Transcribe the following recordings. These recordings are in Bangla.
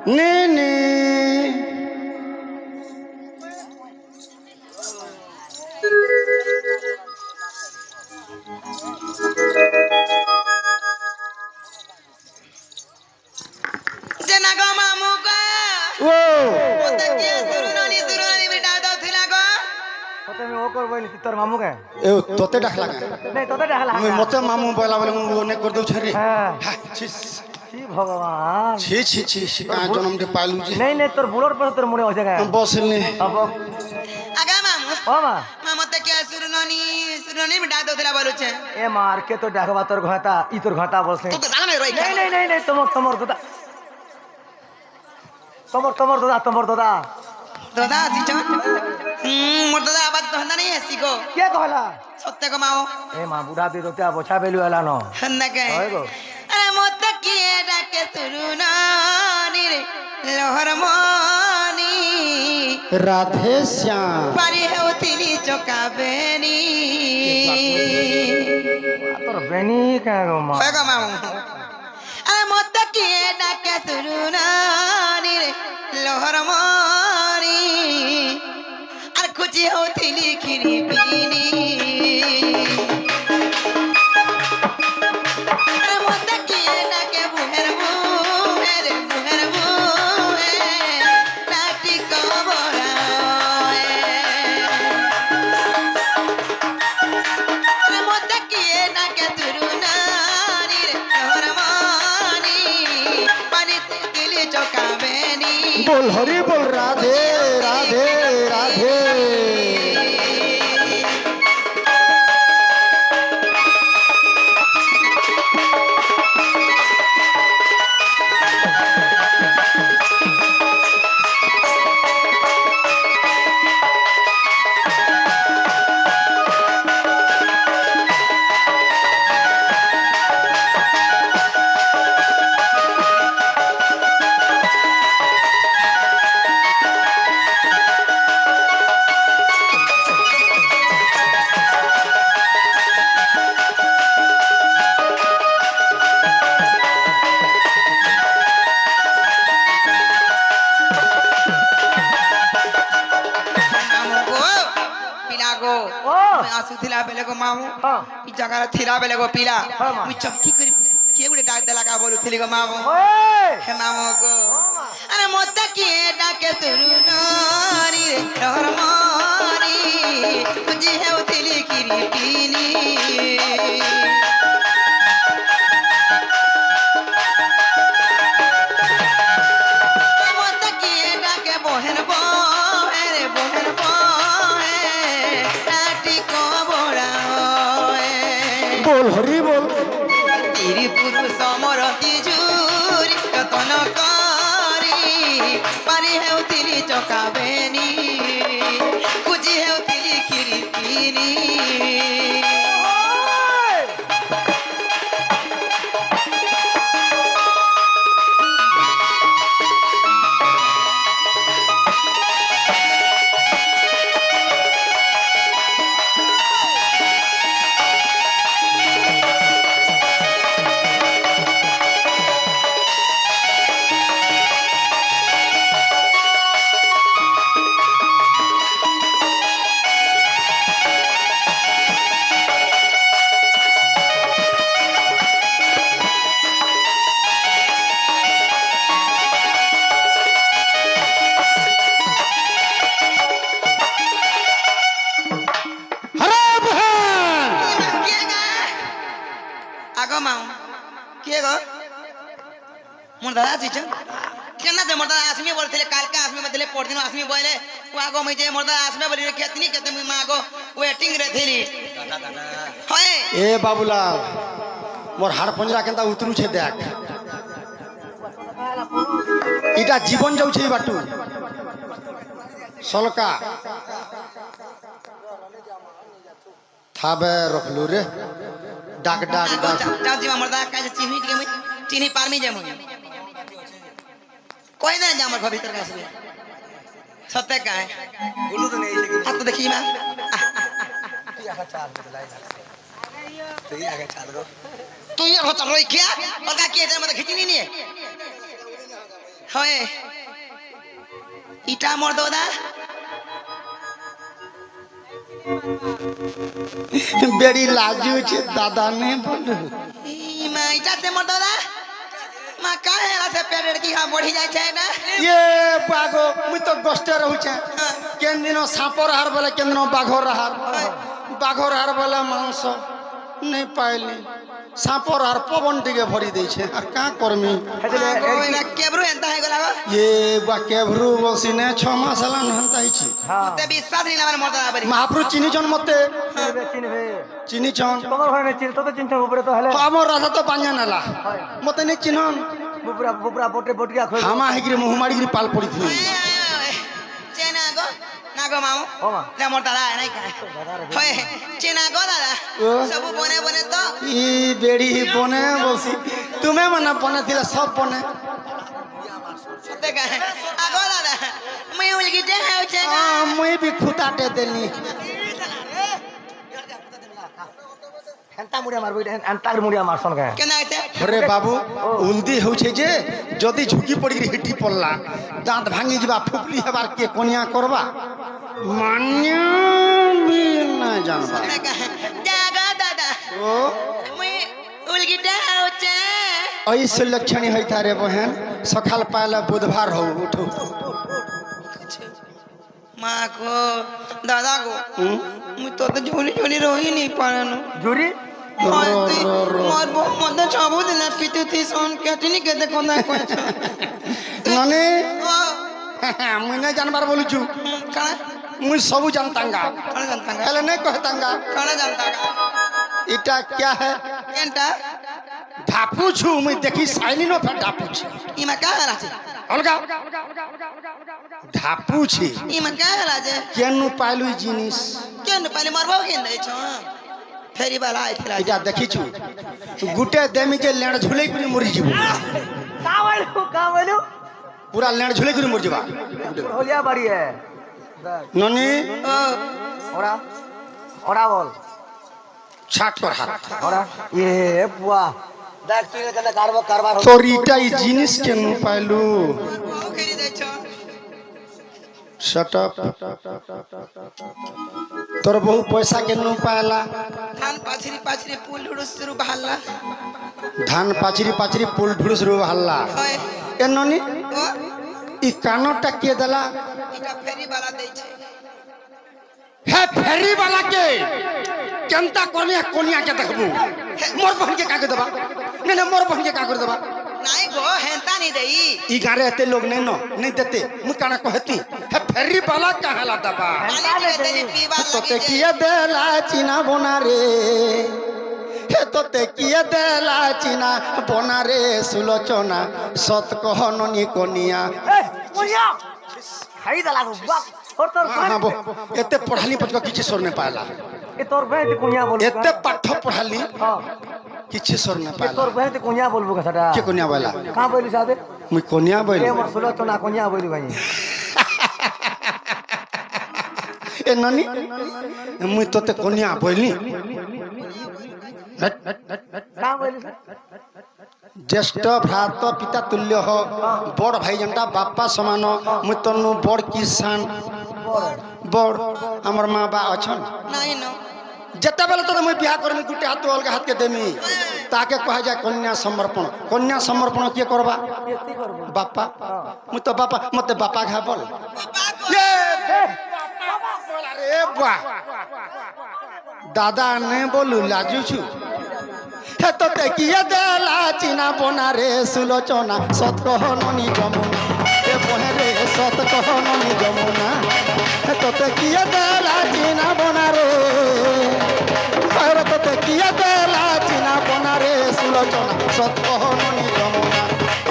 নে নে ও তোর মামু কে এ তোতে ডাকলা নাই তোতে ডাকলা মতে মামু বলা বলে মু অনেক করে দউছ রে হ্যাঁ ছি ছি ভগবান ছি ছি ছি ছি কা জন্মতে পাইলু যে নাই নাই তোর বুলোর পর তোর মুড়ে হইছে গা বসনে अब আগা মামু ও মা মামু তো কে সুরননি বিটা দোতলা বলুছে এ মার কে তো ডাকবা তোর ঘাটা ই তোর ঘাটা বলছে তো জানা নাই রই নাই নাই নাই নাই তোমার দাদা তোমার দাদা দাদা আছিস মোর দাদা আবার তো হন্দা নাই আসি গো কে কহলা সত্য গো মাও এ মা বুড়া দি তোতে বছা বেলু এলা ন হন্দা কে হয় গো আরে মত কি ডাকে সুরননি রে লহর মনি রাধে শ্যাম পারি হেউতিলি চকাবেনি তোর বেনি কে গো মা হয় গো মামু আরে মত কি ডাকে সুরননি রে লহর মনি আর খুঁজি হেউতিলি খিরি পিনি আরে মত কি ডাকে বুহের বুহে নাটি কবরায় আরে মত কি ডাকে সুরননি রে লহর মনি পানিতে গেলে চকাবেনি बोल हरि बोल राधे राधे राधे ମାମୁ ଗୋ ପିଲା ଗୋ ଓ ମୁଇଁ ଆସୁଥିଲା ବେଲେ ଗୋ ମାମୁ ହଁ ଇ ଜାଗାରେ ଥିଲା ବେଲେ ଗୋ ପିଲା ହଁ ମା ମୁଇଁ ଚମକି କରି କିଏ ଗୋଟେ ଡାକ ଦେଲା କା ବୋଲୁଥିଲି ଗୋ ମାମୁ ଓଏ ହେ ମାମୁ ଗୋ ও মা ଆରେ ମତେ କିଏ ଡାକେ ସୁରୁନରି ରେ ରହମନି ବୁଝି ହେଉଥିଲି କିରି ପିନି ମତେ କିଏ ଡାକେ ବହେନ ବহে ନାଟି କବଡ଼ା बोल हरि बोल ତିରି ପୁରୁଷ ମୋର ତିଜୁରି ଯତନ କରି ପାରି ହେଉଥିଲି ଚକାବେନି ଖୁଜି ହେଉଥିଲି କ୍ଷୀରି ପିନି ওই हराम है କିଏ ଗା ଆଗ ମାଉ କିଏ ଗ ମୋର ଦାଦା ଆସିଛ କେନା ଯେ ମୋର ଦାଦା ଆସମି ବୋଲିଥିଲେ କାଲକା ଆସମି ବୋଲିଥିଲେ ପରଦିନ ଆସମି ବୋଇଲେ ଓ ଆଗ ମୁଇଁ ଯେ ମୋର ଦାଦା ଆସମେ ବୋଲି କେତନି କେତେ ମୁଇଁ ମା ଆଗ ୱେଟିଂ ରେ ଥିଲି ହଏ ए बाबूलाल मोर हाड़ पंजरा केंता उतरू छे देख इटा जीवन जाऊ छे बाटू सलका थाबे रखलू रे डाक डाक डाक जाऊ जीवा मोर दादा काहे चिन्ही टिके मुई चिन्ही पारमी जे मुई कोई ना जा मोर घर भीतर आसबे सत्य काहे बोलू तो नहीं है हाथ तो देखी ना कि आगे चाल बदलाई तो ये आगे चाल दो तू ये हो चल रही क्या और का किए मतलब खींची नहीं है হয় ইটা মোর দাদা বেড়ি লাজুছে দাদা নে বলু মা ইটাতে মোর দাদা মা কাহে আছে পেটের কি হা বড়ি যাইছে না ইয়ে বাঘো মুই তো গস্তে রহুছে কেন দিন সাপর হার বলে কেন দিন বাঘর হার বাঘর হার বলে মাংস নেই পাইলি সাপর হার পবন টিকে ভরি ଦେଇছে আর কা করমি এনা কেবরু এন্তা হয়ে গলা ইয়ে বা কেভরু বসিনে 6 মাস হলা নহন্তা হইছি তে বিশ্বাস নি আমার মোর দাদা বাড়ি মহাপ্রু চিনিছন মতে চিনবে চিনিছন তোমার হয় না চিন তো চিনতে উপরে তো হলে আমার রাধা তো বাঞ্জা নেলা মতে নে চিনন বুবরা বুবরা বটে বটিয়া খই হামা হেগিরি মুহুমাড়িগিরি পাল পড়িথি চেনা গো না গো মাও ও মা না মোর দাদা নাই কা হয় চেনা গো দাদা ও। সব বনে বনে তো ই বেড়ি বনে বসি তুমি মানে বনে ছিলে সব বনে সতে কা আগো দাদা মই উলগিতে হচ্ছে না মুই বি খুঁটাটে দেলি হেনতা মুড়িয়া মারবো হেনতার মুড়িয়া মারছন কে কেন আছে রে বাবু উলদি হচ্ছে যে যদি ঝুঁকি পড়ি হিটি পড়লা দাঁত ভাঙি যা ফুকলি হেবার কে কনিয়া করবা মান্য বি না জানবা সতে কা জাগা দাদা ও মই উলগিতে হচ্ছে ওই সুলক্ষণী হইতা রে বহেন সকাল পাইলে বুধবার হও উঠো মা গো দাদা গো হুম? মুই তো ঝুলি ঝুলি রহি নি পারানো জুরি মোর বউ মধ্যে সবুদিন পিতুতি সোন কেটিনি কেতে কোনা কইছ ননে ও মুই না জানবার বলুছু কানা মুই সবু জানতাঙ্গা কানা জানতা হেলে নাই কহতাঙ্গা কানা জানতা এটা क्या है কেনটা ঢাপু ছু মুই দেখি সাইলি নো ফের ঢাপু ছি ইমা কাহার আছে অলগা ঢাপু ছি ইমা কাহার আছে কেনু পাইলু জিনিস কেন পালে মোর বউ কেন দেছ ফেরি বালা আইছিলা এটা দেখিছু গুটে দেমি যে লেণ ঝুলেই করে মরি যাব का बोलू पूरा लेण ঝুলেই করে মরি যাবা होलिया बाड़ी है ননি ও ओरा ओरा बोल ছাট কর হাত ओरा ये बुआ देख तू ने कारबार তোর ইটাই জিনিস কেনু পাইলু বউ কেনি দেছ শট আপ তোর বহু পয়সা কেনু পাইলা ধান পাছরি পাছরি পুল হুড়ুস শুরু বাহাল্লা ধান পাচরি পাচরি পুল ঢুড়ুস রু হাল্লা হয় এ ননি ও ই কানটা কে দেলা এটা ফেরি বালা দেছে হে ফেরি वाला के केनता करनिया कोनिया के देखबू मोर बहन के का कर देबा नहीं नहीं मोर बहन के का कर देबा নাই গো হেনতা নি দেই ई गारे एते लोग नहीं नो नहीं देते मु काना कहती हे फेरी वाला कहाला दबा পানি দিলে তেলি পিবা तो ते লাগি किए देला चिना बोना रे हे तो ते किए देला चिना बोना रे सुलोचना सत कहननी कोनिया ए मुनिया खाई दला बुआ और तोर हां बो एते पढ़ाली पचका किछि सोर नहीं पाला ए तोर बहन ते कुनिया बोल एते पाठ पढ़ाली हां किछि सोर नहीं ए पाला तोर बहन ते कुनिया बोलबो का सटा के कोनिया बोला का बोलू सादे मुई कोनिया बोल ए मोर सुलो तो ना कुनिया बोलू भाई ए ननी मुई तोते कोनिया बोलनी का बोलू ज्येष्ठ भ्रात पिता तुल्य हो बड़ भाई जनता बापा समान मुई तनु बड़ किसान बड़ हमर माँ बा अछन নাই ন जेते बेले तो मुई बियाह करमी गुटे हाथ अलग हाथ के देमी ताके कहा जाय कन्या समर्पण के करबा केती करबो बापा मुई तो बापा मते बापा घा बोल ये बापा बोल रे बा दादा ने बोलू लाजू छु हे तो ते किए देला चिना बोना रे सुलोचना सत कहननी जमुना ए बहे रे सत कहननी जमुना हे तो ते किए देला चिना बोना रे तो ते किए देला चिना बोना रे सुलोचना सत कहननी जमुना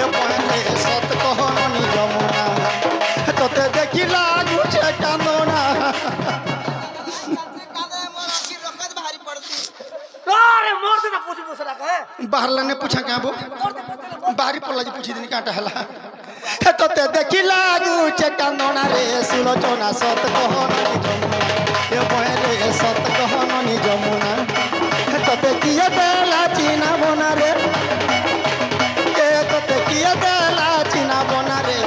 ए बहे रे सत कहननी जमुना हे तो ते देखि लागू छे कांदोना কাদে মোর আখি রকত ভারি পড়ছি अरे मोर दे ना पूछी दूसरा का है बाहर लेने पूछा क्या वो बाहरी पड़ला जी पूछी दिन काटा हला हे तो ते देखि लागू छे कांदोना रे सुलोचना सत कहननी जमुना ए बहे रे सत कहननी जमुना हे तो ते किए देला चिना बोना रे ए तो ते किए देला चिना बोना रे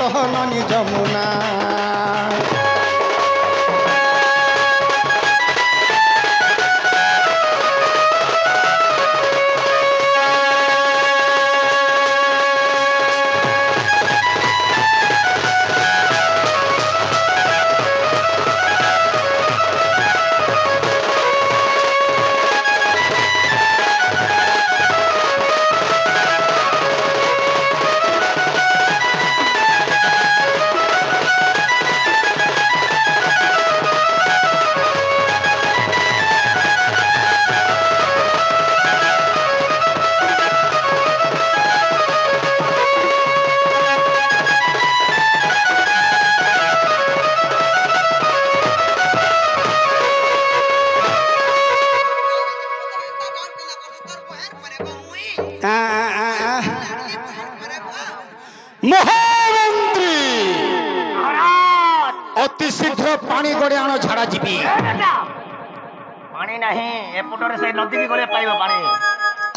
কহ ননি যমুনা মহামন্ত্রী অতি শীঘ্র পানি গড়ে আনো ঝাড়া ଯିବି পানি নাহি এপটরে সেই নদী কি করে পাইব পানি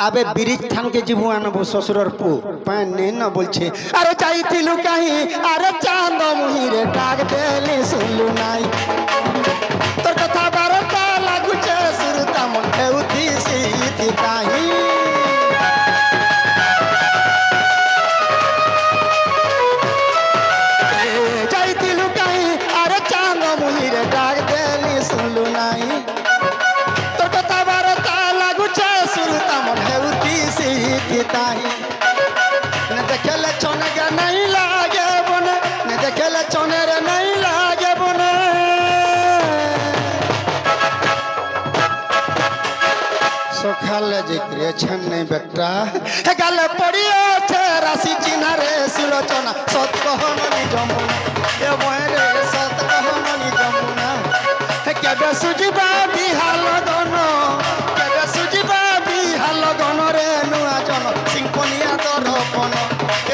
আবে ব্রিজ থানকে যাবো আনবো শ্বশুরর পু পান নেই না বলছে আরে যাইতিলু কাহি আরে চাঁদ মুহিরে ডাক দেলি শুনলু নাই তোর কথা বারতা লাগুছে সুরতা মন হেউতি সিথি কাহি যাইতিলু কাহি আরে চাঁদ মুহিরে ডাক দেলি শুনলু নাই তোর কথা বারতা লাগুছে সুরতা মন হেউতি সিথি কাহি ने देखले चने के नहीं लागे बने ने देखले चने रे नहीं लागे बने सखाले जिक्रे छन नहीं बेटा हे गाले पड़ियो छे राशि चिन्ह रे सुलोचना सत कहनी जमुना ए मोरे सत कहनी जमुना हे केबे सुजिबा बिहाल गन केबे सुजिबा बिहाल गन रे नुआ जन सिंफोनिया दरपन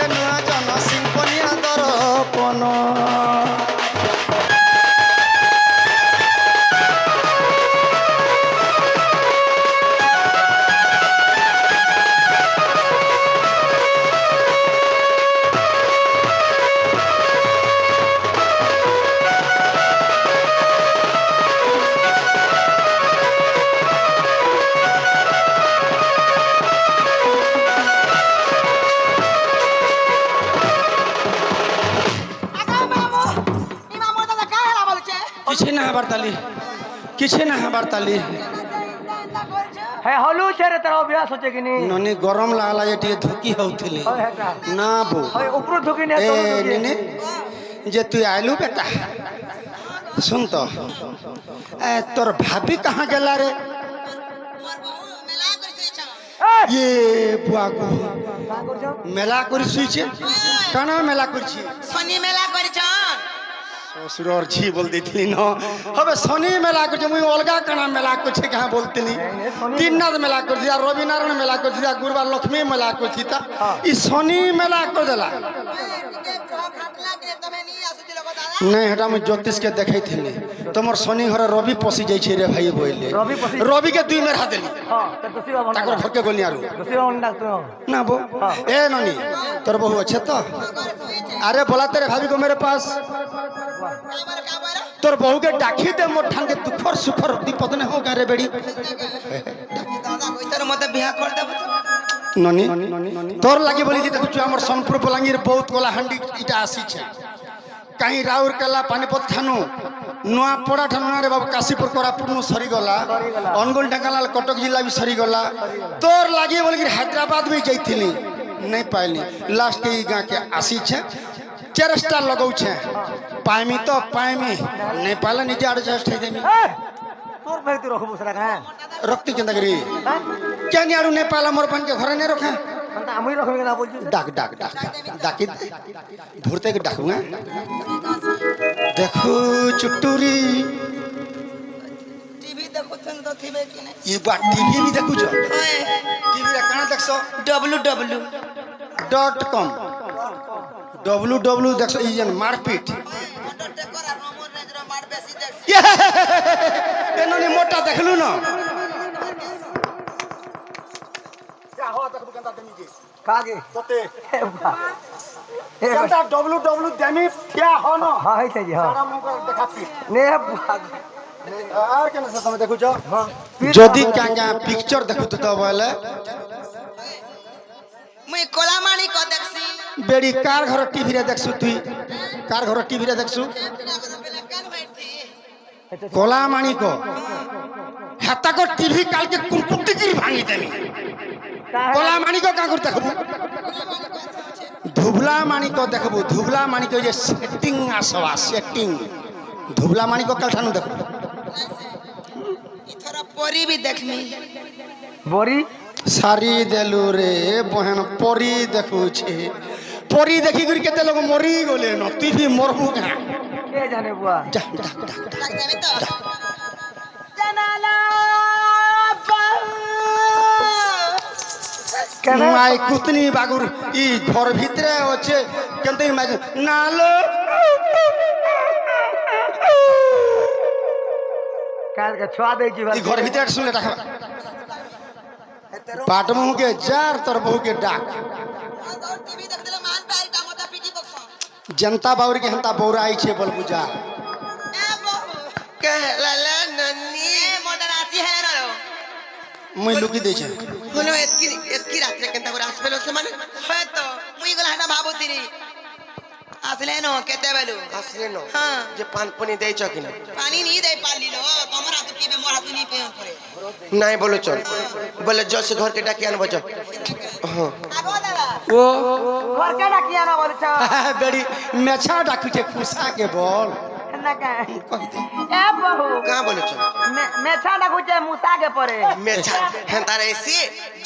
ए नुआ जन सिंफोनिया दरपन किछे ना हबारताली किछे ना हबारताली হে হলু ছেড়ে তোর অভ্যাস হচ্ছে কি নি ननी गरम लागला ये टिके धुकी होउथिले হয় হেটা ना बो হয় উপর ঢুকি নে ए তোর ঢুকি नेने जे तू आइलू बेटा सुन तो ए तोर भाभी कहाँ गेला रे ये बुआ को কা করছ मेला करी सुइछे काना मेला करछि শনি মেলা করেছন ससुरर झी बोल देथिली न हबे शनि मेला करछि मुई अलगा काना मेला करछि कहाँ बोलतिनी तीननाथ मेला करछि या रविनारायण मेला करछि या गुरुवार लक्ष्मी मेला करछि त ई शनि मेला कर देला नहीं हटा मैं ज्योतिष के देखै थिनी तमर शनि घर रवि पसी जाई छै रे भाई बोइले রবি পসি रवि के दुई मेरा देली হ্যাঁ তো তুই বাবা ताकर घर के गोलियारू তুই অন্ডা তুই ना बो ए ननी तोर बहू अच्छे तो अरे बोला तेरे भाभी को मेरे पास तोर बहू के डाकी दे मोर ठान के दुखर सुखर विपद ने हो रे बेड़ी তোর মতে বিয়া করে দেব ननी तोर लागी बोली जी देखु हमर सोनपुर बलांगीर बहुत कोला हंडी इटा आसी छे कहीं राउर केला पानीपत थानु नुआ पड़ा ठानु रे बाबू काशीपुर कोरापुर नु सरी गला अनगोल ढाकालाल कटक जिला भी सरी गला तोर लागी बोली कि हैदराबाद भी जाइथिली नहीं पाइली लास्ट के ई गां के आसी छे चेरस्टा लगौ छे पाइमी तो पाइमी नहीं पाला निजे एडजस्ट है देमी তোর ভাই তুই রখবো সেটা হ্যাঁ रक्ति चंदगरी क्या नहीं आड़ू नहीं पाला मोर पान के घर नहीं रखे আমি রখবি না বলছি डाक डाक डाक डाकी भूरते के डाकूंगा देखो चुट्टूरी टीवी देखुथन तो थिबे कि नहीं ये बात टीवी भी देखु जो ओए टीवी रे काना देखसो www .com www देखसो ई जन मारपीट अंडरटेकर और रोमन रेंज रो मार बेसी देख एनोनी मोटा देखलु न যা হওয়া দেখবো केंता देमी जे कागे तोते ए बा केंता डब्ल्यू देमी क्या हो न हां है ते जी हां सारा मुंह कर देखाती ने बा আর কেন তুমি দেখুছ हां যদি কাঙ্গা পিকচার দেখুত তো বলে মুই কলামানি ক দেখছি বেড়ি কার ঘর টিভি রে দেখছু তুই কার ঘর টিভি রে দেখছু কলা মানিক হেতাক টিভি কালকে কুরকুটি করে ভাঙি দেমি কলা মানিক কাকুর দেখবু ধুবলা মানিক দেখবু ধুবলা মানিক যে সেটিং আসবা সেটিং ধুবলা মানিক কাল ঠানু দেখবু ইথর পরি বি দেখমি बोरी সারি দেলু রে বহেন পরি দেখুছে পরি দেখি করে কেতে লোক মরি গলে ন তুই ভি মরবু কা के जाने बुआ যা যা যা লাগ যাবে তো জানালা কেন মাই কুতনি বাগুর ই ঘর ভিতরে আছে কেনতে নালো काल के छुआ दे जी ই ঘর ভিতরে শুনে রাখ পাট মুকে যার তোর বহু के डाक টিভি দেখলে মান পারি টামটা পিটি বক্স जनता बाउर के हंता बौरा आई छे बल बुझा এ বাবু कहलाला नन्नी ए मोदर आसी है रो मुई लुकी दे छे হলো এতকি রাত্রে কেনতা করে আসবেলো সমানে হয়তো মুই গলা হাটা ভাবুতিরি আসলে নো কেতে বেলু असले नो হ্যাঁ जे पान पनी दे छ किना পানি নি দেই পারলিলো তোমার হাতে পিবে মোর হাতে নি পেও করে नहीं बोलो चल बोले जो से घर के डाके आन बजो हां আগো দাদা ओ ঘর কে ডাকি আনো বলছ बेड़ी मेछा डाकू छे खुसा के बोल না কা এ বহু कहां बोले चल মেছা ডাকুছে মুসা কে পরে मेछा हेंता रे सी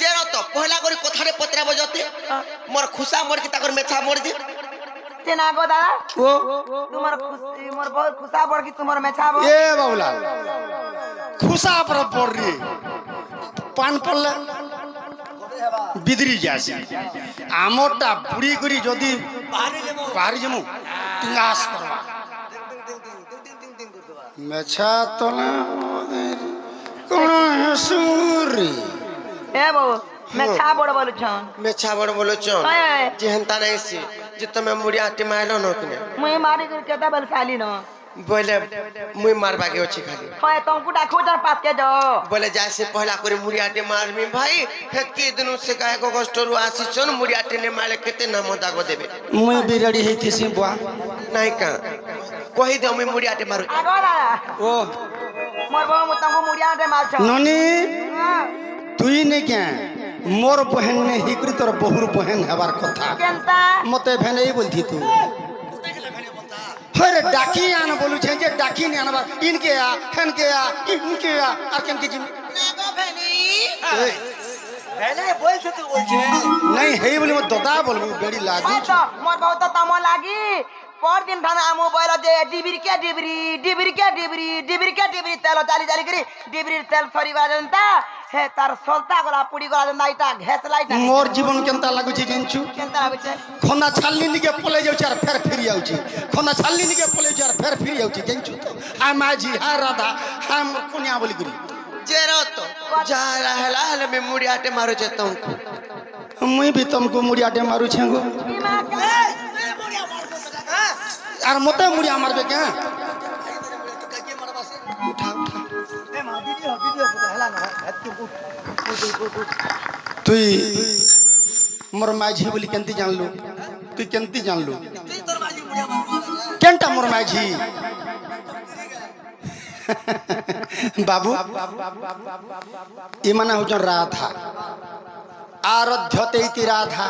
जेरो तो पहला करी कोठारे पत्रा बजते मोर खुसा मोर की ताकर मेछा मोर दे চেনা গো দাদা ओ তোমার খুশি মোর বহুত খুশা বড় কি তোমার মেছা বড় ए बाबूला खुसा पर पड़ रे पान पड़ले बिदरी जासी আমটা বুড়ি করি যদি পাহাড়ি জমু টিঙ্গাস করবা মেছা তোলা কোন হেসুরি এ বউ মেছা বড় বলছন मेछा बड़ बोलो चल ए जे हेंता नहीं सी जे तमे मुड़ी आटे मारलो न किने মুই মারি করে কেটা বেল খালি ন बोले मुई मार बागे अछि खाली হয় তংকু ডাকো যার পাস কে যাও बोले जैसे पहला करे मुड़ी आटे मारमी भाई हेके दिनु से काय को कष्टरु आसी छन मुड़ी आटे ने मारे केते नाम दागो देबे मुई बिरड़ी हेतिसी बुआ नहीं का कहि दे मुई मुड़ी आटे मारू আগো দাদা ओ মোর বউ মু তংকু মুড়িয়া দে মারছ ননি তুই নে কে মোর বহেন নে হিকরি তোর বহুর বহেন হেবার কথা কেনতা মতে ভেনেই বলছি তু হরে ডাকি আন বলুছে যে ডাকি নি আনবার ইনকে আ হেনকে আ ইনকে আ আর কেন কি জিমি না গো ভেনি पहले बोलছে তো বলছে নাই হেই বলি মত দাদা বলবু বেড়ি লাগু হয় তো মোর বউ তো তম লাগি পর দিন ধান আমু বইল যে ডিবির কে ডিবরি ডিবির কে ডিবরি ডিবির কে ডিবরি তেল জালি জালি করি ডিবরির তেল সরিবা জনতা হে তার সলতা গলা পুড়ি গলা জনতা ইটা ঘেস লাইটা মোর জীবন কেনতা লাগুছি জানছু কেনতা লাগুছে খনা ছালনি নিকে পলে যাଉଛି আর ফের ফিরি যাଉଛି খনা ছালনি নিকে পলে যাଉଛି আর ফের ফিরি যাଉଛି জানছু তো হা মাঝি হা রাধা হা মোর কোনিয়া বলি করি जेरो तो जा रहला हले में मुड़ी आटे मारो जे तुमको मुई भी तुमको मुड़िया डे मारू छेगो আর মতে মুড়িয়া মারবে কে উঠা উঠা তুই মোর মাঝি বলি কেনতি জানলু তুই কেনতি জানলু কেনটা মোর মাঝি বাবু ইমানে হচ্ছেন রাধা আরাধ্যতে ইতি রাধা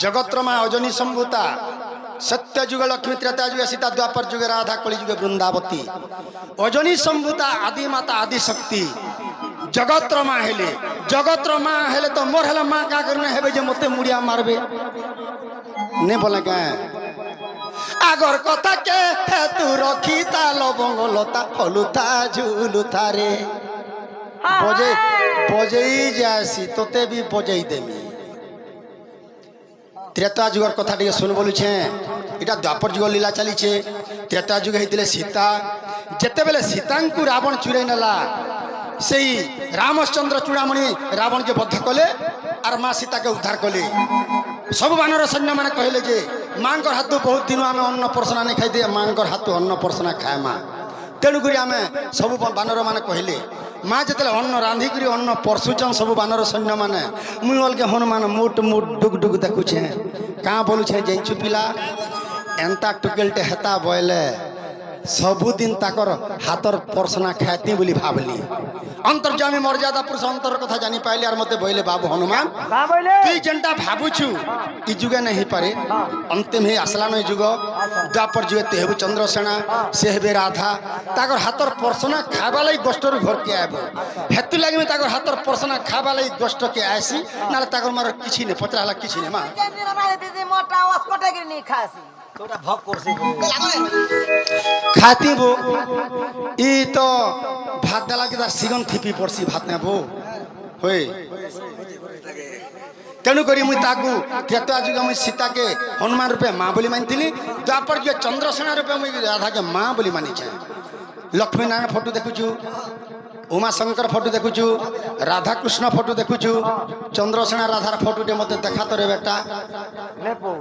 জগত্রমা অজনী সম্ভূতা সত্য যুগে লক্ষ্মী ত্রেতা যুগে সীতা দ্বাপর যুগে রাধা কলি যুগে বৃন্দাবতী অজনী সম্ভূতা আদি মাতা আদি শক্তি জগত্রমা হেলে তো মোর হেলে মা কা করনে হেবে যে মতে মুড়িয়া মারবে নে বলে কে আগর কথা কে তু রখি তা লবঙ্গ লতা হলুতা ঝুলুতা রে বজেই যাসি তোতে বি বজেই দেমি ত্রেতা যুগর কথা টিকে শুন বলুছে এটা দ্বাপর যুগ লীলা চালিছে ত্রেতা যুগ হইলে সীতা যেতেবেলে সীতাঙ্কু রাবণ চুরাই নেলা সেই রামচন্দ্র চূড়ামণি রাবণকে বদ্ধ কলে আর মা সীতাকে উদ্ধার কলে সবু বানর সৈন্য মানে কহিলে যে মাঙ্কর হাতু বহুত দিন আমি অন্ন পরশনা নেই খাই দিয়ে মাঙ্কর হাতু অন্ন পরশনা খাଏ মা তেণুকরি আমি সবু বানর মানে কহিলে মা যেতলে অন্ন রাঁধিকি অন্ন পরশুছন সবু বানর সৈন্য মানে মুই অলগে হনুমান মুট মুট ডুক ডুক দেখুছে কাঁ বলুছে যেইছু পিলা এন্তা টুকেলটে হেতা বইলে सबुदिन ताकर हाथर परसना खाती बोली भावली अंतर्जामी मर्यादा पुरुष अंतर कथा जानी पाइले और मते बोले बाबू हनुमान तु जेनटा भाबुछु इ जुगे नहीं पारे अंतिम ही आसला नहीं जुग द्वापर जुगे तेहबु चंद्रसेना से हेबे राधा ताकर हाथर परसना खाबा लई गोष्ठर घर के आबो हेतु लागि में ताकर हाथर परसना खाबा लई गोष्ठ के आसी नाले ताकर मार किछि ने पचराला किछि ने मा दीदी मोटा ओस्कोटे गिर नहीं खासी তোটা ভক করছে खाती बो ई तो भात डाला के तार सिगन थिपी पड़सी भात ने बो होय तेणु करी मुई ताकू केतो आजुगा मुई सीता के हनुमान रूपे मां बोली मानथिली द्वापर जे चंद्रसेना रूपे मुई राधा के मां बोली मानी छे लक्ष्मी नारायण फोटो देखुछु उमा शंकर फोटो देखुछु राधा कृष्ण फोटो देखुछु चंद्रसेना राधार फोटो टे मते देखा तो रे बेटा লেপো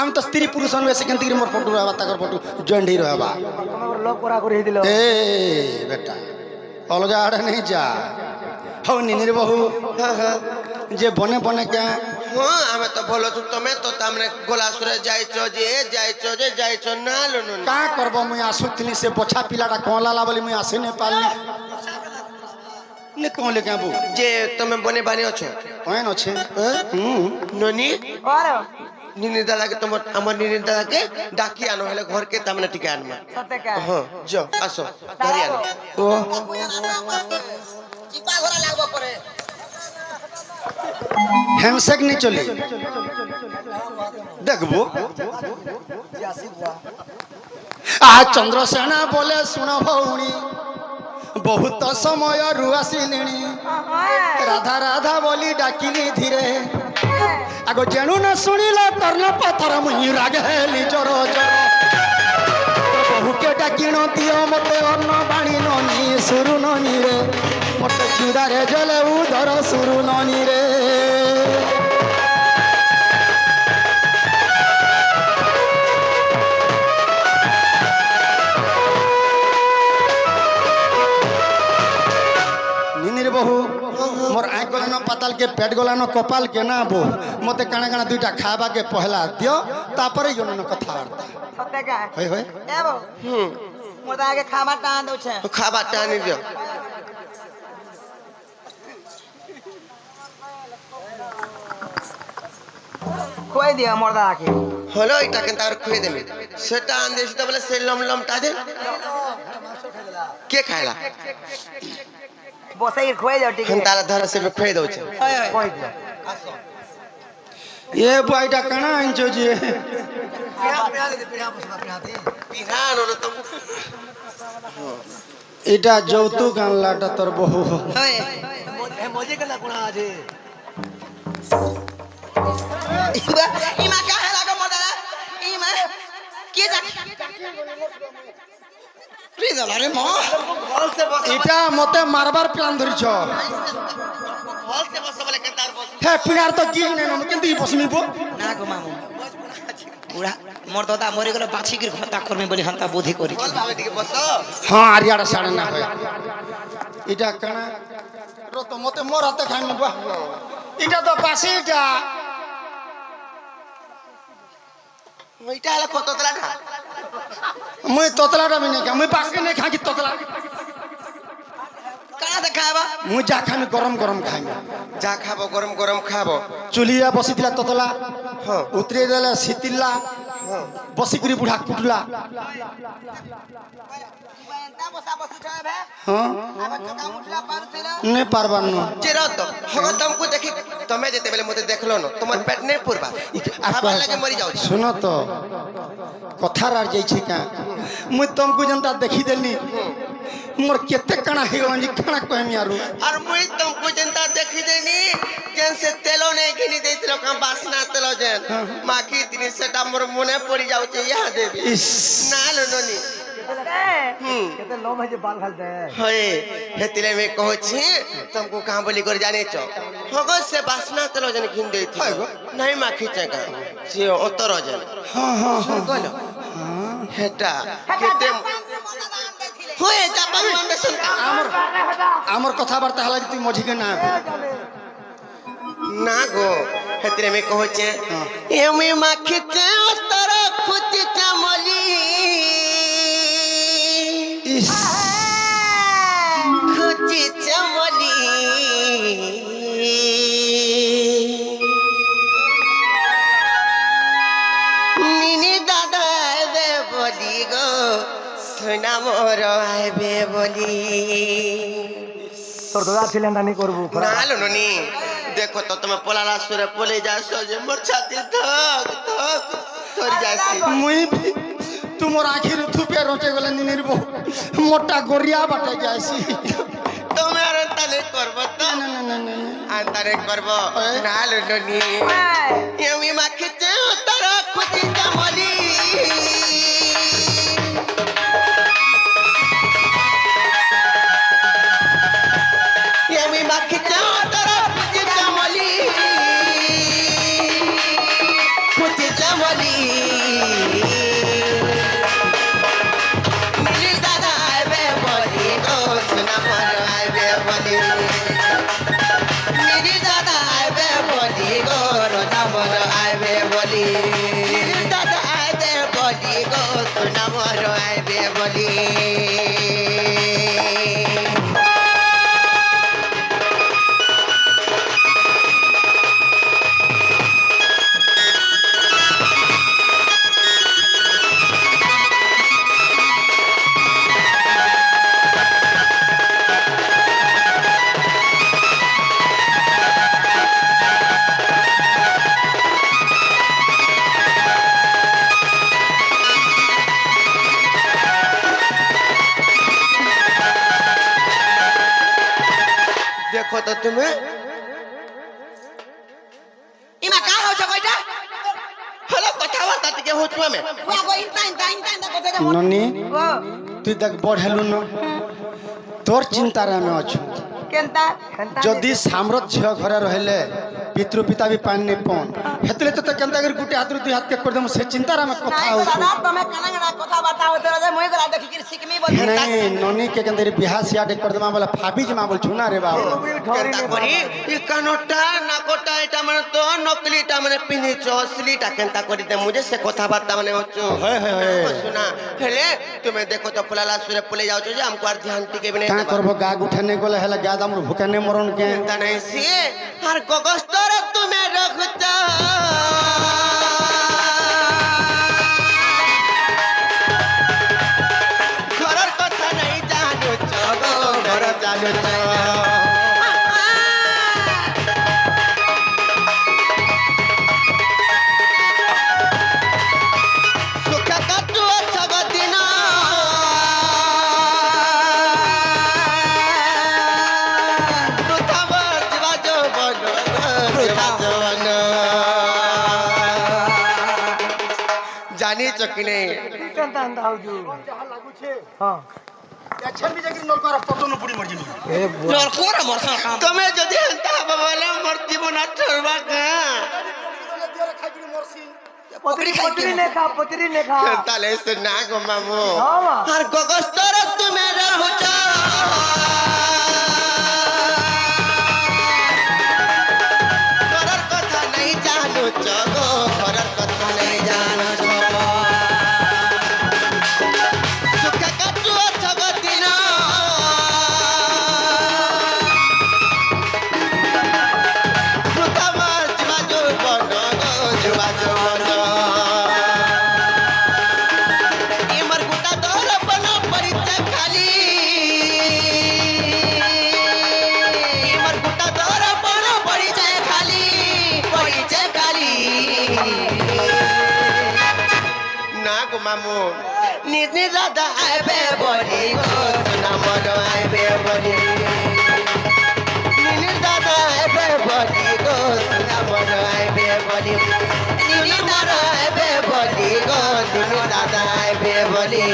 आम तो स्त्री पुरुष अनुवे सेकेंड तिरी मोर फोटो रहबा ताकर फोटो जॉइंट ही रहबा তোমার লোক করা করে দিল ए बेटा अलगा आड़े नहीं जा हौ निनिर बहु जे बने बने क्या हाँ हमें तो बोलो तुम तो तमने गोलासुरे जाइछो जे जाइछो ना लोनु का करबो मुई आसुतनी से बछा पिलाटा कोलाला बोली मुई आसे ने पाली ने कोन ले क्या बो जे तुम बने बानी अछो ओन अच्छे ननी और निनी दादा के तुम हमर निनी दादा के डाकी आनो हेले घर के तमने टिके आनमा सत्य का हां जो आसो धरि आनो ओ चिपा घोड़ा लागबो परे हैंडशेक नहीं चले देखबो आ चंद्रसेना बोले सुन भौणी बहुत समय रुआसिलिणी राधा राधा बोली डाकिली धीरे आगो जेणु न शुणिले कर्ण पथर मुई रागेली जोर जोर बहु के डाकिण दियो मते अन्न बाणी ननी सुरु ननी रे मते चुदारे जले उधर सुरु ननी रे बहु मोर आँख गलान पाताल के पेट गलान कपाल के ना बो मते काना काना दुईटा खाबा के पहला दियो तापर योन कथावार्ता सत्य का होय होय ए बो मोटा आगे खामा टान दो छे तो खाबा टानी दियो कोई दिया मोरदा आके হলো এটা কেন তার খুয়ে দেবে সেটা আন দেছি তো বলে সে লমলমটা দে কে খাইলা বসাই খোয়ে যাও ঠিক কেন তার ধরে সে খুয়ে দউছে कोई दिया ये बुआईटा काना आइंचो जी পিহান ওর তো এটা যৌতুক আনলাটা তোর বহু होए মজে কেলা কোনা আছে इमा का है लागो मोरदा इमा के जा प्लीज अरे मो এটা মতে মারবার প্ল্যান ধরিছ হল সে বসে বলে কেন তার বস হে পিনার তো কি নেন কিন্তু বসমি বো ना गो मामू उड़ा मोर दादा मरे गेलो बाछी गिर घंटा करमे बोली हंता बुद्धि करी বল ভাবে দিকে বসো হ্যাঁ আরিয়াটা সাড়ে না হয় এটা কানা রো তো মতে মোর হাতে খাইমি বো এটা তো পাশিটা ওইটা হলো কত তলাটা মুই তোতলাটা আমি নেই মুই পাশে নেই খাই তোতলা कहां से खाबा মুই যা খামি গরম গরম খাইমি যা খাবো গরম গরম খাবো চুলিয়া বসিଥିଲା তোতলা হ্যাঁ উতরে দেলে শীতিলা হ্যাঁ বসিকরি বুড়া কুটলা ता बसा बसु छबे হ্যাঁ अब का मुठला पार तेरा নে পারবার না চেরা তো হগো तुमको देखि তুমি যেতে বেলে মতে দেখলো না তোমার পেট নেই পুরবা খাবার লাগে মরি যাও শুনো তো কথার আর যাইছি কা মুই তুমକୁ যেনতা দেখি দেলি মোর কেতে কানা হেগলা নি কানা কইমি আরু আর মুই तुमको जनता देखि देनी কেন সে তেলো নেই কিনি দেইছিল কা বাসনা তেলো যেন মাখি দিনি সেটা মোর মনে পড়ি যাচ্ছে ইয়া দেবী ইস না লননি କେତେ ଲୋମ ହେଇଛି ବାଲ ଖାଲତେ ହଏ ହେତିଲେ ମେ କହୁଛି ତମକୁ କାଁ ବୋଲି କରି ଜାଣିଛ ହଗ ସେ ବାସ୍ନା ତେଲ ଜନ ଘିନ ଦେଇଥିବ ନାଇଁ ମାଖିଛେ କା ସେ ଅତର ଜନ ହଁ ହଁ ହଁ କହିଲ ହେଟା କେତେ হয়ে জাপান ফাউন্ডেশন আমার কথাবার্তা হলা যে তুই মঝিকে না না গো হেতরে মে কহছে এমি মাখিতে অতর খুঁতি চামলি ইস খুঁতি চামলি মিনি দাদা দে বলি গো সোনা মোর আইবে বলি তোর দাদা ছিলেন না নি করবো না লো ননি দেখো তো তুমি পলালা সুরে পলে যাসো যে মোর ছাতি ধক ধক ধরি যাসি মুই তোমার আখির থুপে রটে গেলে নিনির বউ মোটা গরিয়া বাটে যাইছি তুমি আর তালে করব তো না না না না আর তারে করব না লো ননি আমি মাখিতে তার খুঁজি চামলি আমি মাখিতে তার খুঁজি চামলি খুঁজি চামলি মিলি দাদা আইবে বলি গো সোনা মোর আইবে বলি মিলি দাদা আইবে বলি গো সোনা মোর আইবে বলি মিলি দাদা আইবে বলি গো সোনা মোর আইবে বলি দেখো তো তুমি ইমা কা হইছ কইটা হলো কথাবার্তা টিকে হচ্ছে আমি ওয়া গো ইনতা কথা যে ননি ও তুই দেখ বড় হেলু ন তোর চিন্তারে আমি অছু কেনতা যদি সাম্রত ঝিও ঘরে রহিলে পিতৃ পিতা भी पानी नहीं पौन हेतले तो केंता कर गुटे हाथ दुई हाथ के कर दम से चिंता रे में कथा নাই हो দাদা তুমি কানা কানা কথা বার্তা হইতে রে মই গলা দেখি কি শিখমি বলি नहीं ननी के केंदर बिहा सिया के कर दम बोला फाबी जमा बोल छुना रे बाबू কেনতা করি ই কানটা নাকটা এটা মানে তো নকলিটা মানে পিনিছ অসলিটা কেনতা করি দে মুঝে সে কথাবার্তা মানে হচ্ছে হয় হয় হয় শোনা হেলে তুমি দেখো তো পলালা সুরে পলে যাওছ যে আমকো আর ধ্যান টিকে বিনে का करबो गाग उठाने गोले हला गादा मोर भुकाने मरण के চিন্তা নাই সে আর কগস্তর তুমি রখছ ঘরের কথা নাই জানুছ গো ঘর জানুছ সুখ কাটু ছগদিন জানিছ কি নেই কেনতা আন্দা হউজু হ্যাঁ अच्छा भी जगी नल कर पटन पुड़ी मर जिबी এ নর কোরা মরছ কাম তুমি যদি হেন্তা হবা বলে মোর জীবন আঠরবা কা পত্রি পত্রি লেখা তাহলে সে না গো মামু হ্যাঁ আর গগস্তর তুমি রহুছ ঘরের কথা নাই জানুছ গো ঘরের কথা নাই জানুছ সুখ কাটু ছগদিন প্রথমার জীবা যৌবন গো জীবা যৌবন এমর গোটা দরপন পরিচয় খালি এমর গোটা দরপন পরিচয় খালি না গো মামু নিজ দাদা আইবে বলি গো সোনা মোর আইবে বলি নিজ দাদা আইবে বলি গো সোনা মোর আইবে বলি নিজ দাদা আইবে বলি গো নিজ দাদা আইবে বলি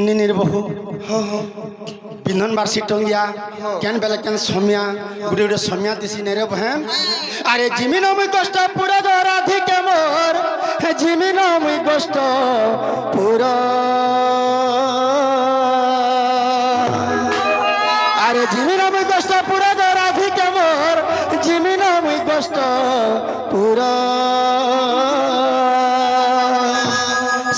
নিনির বহু হ্যাঁ হ্যাঁ পিন্ধন বার্ষি টঙ্গিয়া কেন বেলা কেন সমিয়া গুড়ে গুড়ে সমিয়া দিছি নেরে বহেন আরে জিমিন মুই কষ্ট পুরা রাধি কে মোর জিমিন মুই কষ্ট পুরা আরে জিমিন মুই কষ্ট পুরা রাধি কে মোর জিমিন মুই কষ্ট পুরা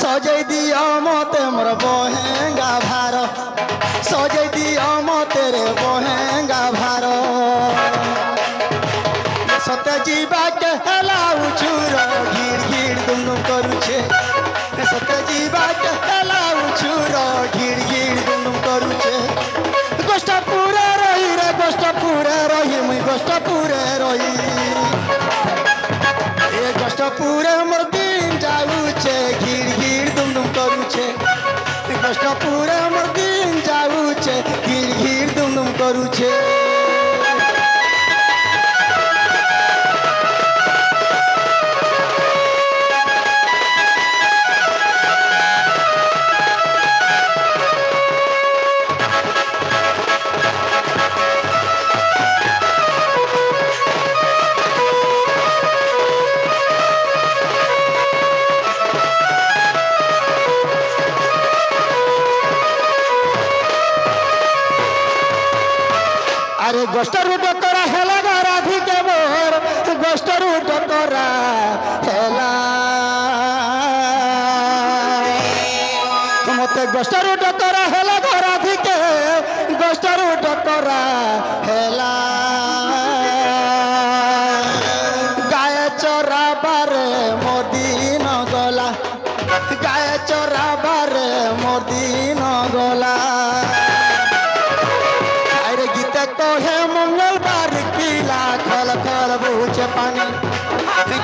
সজাই দিও মতে মোর বহেঙ্গা ভার সজাই দিও মতে রে বহেঙ্গা ভার সতে জীবাকে হেলাউছুর ঘিড় ঘিড় দুম দুম করুছে সতে জীবাকে হেলাউছুর ঘিড় ঘিড় দুম দুম করুছে কষ্ট পুরে রহি রে কষ্ট পুরে রহি মুই কষ্ট পুরে রহি এ কষ্ট পুরে মোর দিন যাউছে ঘিড় ঘিড় দুম দুম করুছে কষ্ট পুরে মোর দিন যাউছে ঘিড় ঘিড় দুম দুম করুছে আরে গোষ্ঠরু ডকরা হেলা রাধি কে মোর গোষ্ঠরু ডকরা হেলা মতে গোষ্ঠরু ডকরা হেলা রাধি কে গোষ্ঠরু ডকরা হেলা গায়ে চরাবারে মদিন গলা গায়ে চরাবারে মদিন গলা কহে মঙ্গলবার কিলা খল খল বুঝে পানি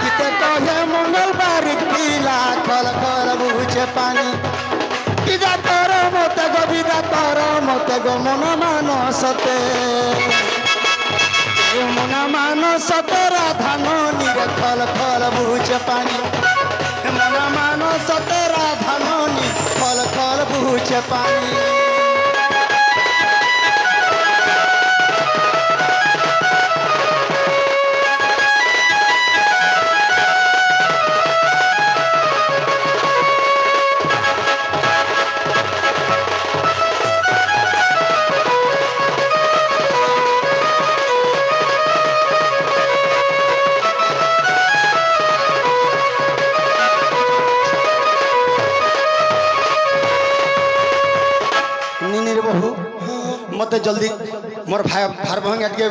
গীতে কহে মঙ্গলবার কিলা খল খল বুঝে পানি বিদা কর মতে গো বিদা কর মতে গো মন মানসতে মন মানসতে রাধান নিরে খল খল বুঝে পানি মন মানসতে রাধান নি খল খল বুঝে পানি মতে জলদি মোর ভাই ভার ভঙ্গা টিকে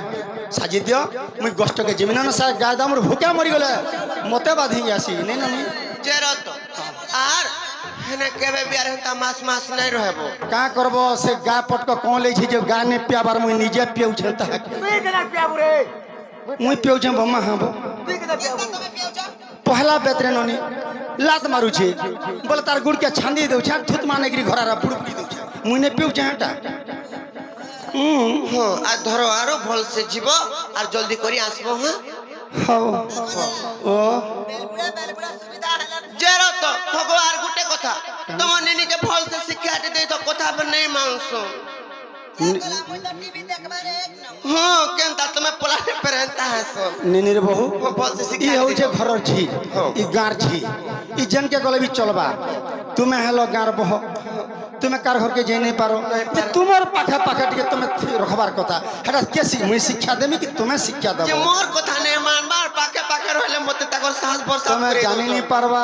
সাজি দিও মুই গোষ্ঠকে জিমিন না সার গায় দামর ভুকা মরি গলে মতে বাধি আসি নেই না জেরত আর হেনে কেবে বিয়ার হেনতা মাস মাস নাই রহেব का करब से गा पटक कौन ले छी जे गा ने पियाबार मुई निजे पियौ छ त তুই কেনা পিয়াবু রে मुई पियौ छ बम्मा हां তুই কেনা পিয়াবু पहला बेतरे ननी लात मारू छे बोले तार गुड़ के छांदी दउ छ थुत माने गिरी घरारा पुड़पुड़ी दउ छ मुई ने पियौ छ हटा হ্যাঁ আর ধরো আরো ভাল সে জীব আর জলদি করে আসবো হ্যাঁ हां ओ জেরত হগো আর গুটে কথা তোমার নিনিকে ভাল সে শিক্ষা দেই তো কথা पर नहीं मानसो हाँ केनता तुम्हें पलाने पे रहता है सो निनिर बहु बहुत से ई शिक्षा हो जे घरर छी ई गार छी ई जन के गले भी चलबा तुम्हें हेलो गार बह तुम्हें कार घर के जे नहीं पारो ते तुमर पाखा पाखा के तुम्हें रखबार कथा हेटा के मुई शिक्षा देमी कि तुम्हें शिक्षा जे देबो मोर कथा नहीं मानबार पाके पाके रहले मते ताकर सास बरसा तुम्हें जानी नहीं पारबा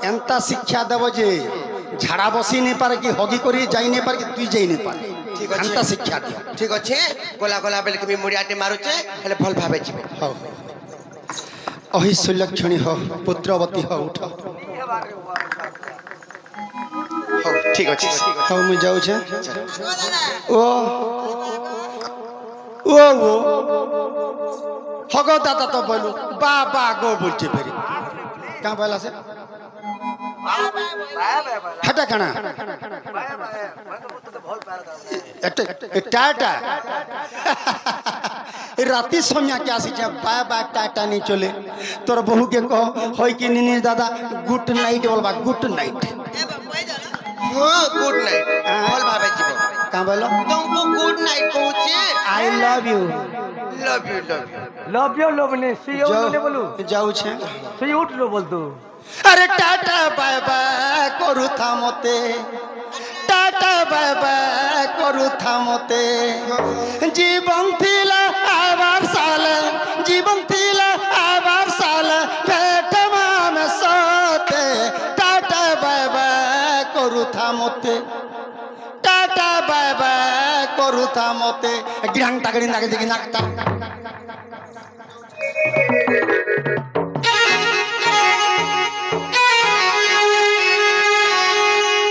एंता शिक्षा देबो जे झाड़ा बसी नहीं पारे कि हगी करी जाई नहीं पारे कि तुई जाई नहीं पारे ठीक अछि एंता शिक्षा दे ठीक अछि गोला गोला बेल के मुड़ियाटे मारुचे हेले भल भाबे छिबे हो अहि सुलक्षणी हो पुत्रवती हो उठ हो ठीक अछि हो मु जाऊ छे ओ ओ ओ हगो दादा तो बोलू बाबा गो बोलते फेरी का बोला से हटा कणा टाटा राति समया के आसी जे बाय बाय टाटा नहीं चले तोर बहू के कह होय कि निनी दादा गुड नाइट बोलबा गुड नाइट হ্যাঁ গুড নাইট ভাল ভাবে যাব কাঁ বলো तुमको गुड नाइट कहूचे I love you love you love you love নে সি ইউ নে বলু যাউছে সি উঠলো বলতু আরে টাটা বাই বাই করুথা মতে টাটা বাই বাই করুথা মতে জীবন থিলা আবার সালে জীবন থিলা আবার সালে ভেটমা মে সতে টাটা বাই বাই করুথা মতে টাটা বাই বাই করুথা মতে গ্রাং টাগড়ি নাগে দিকে নাকতা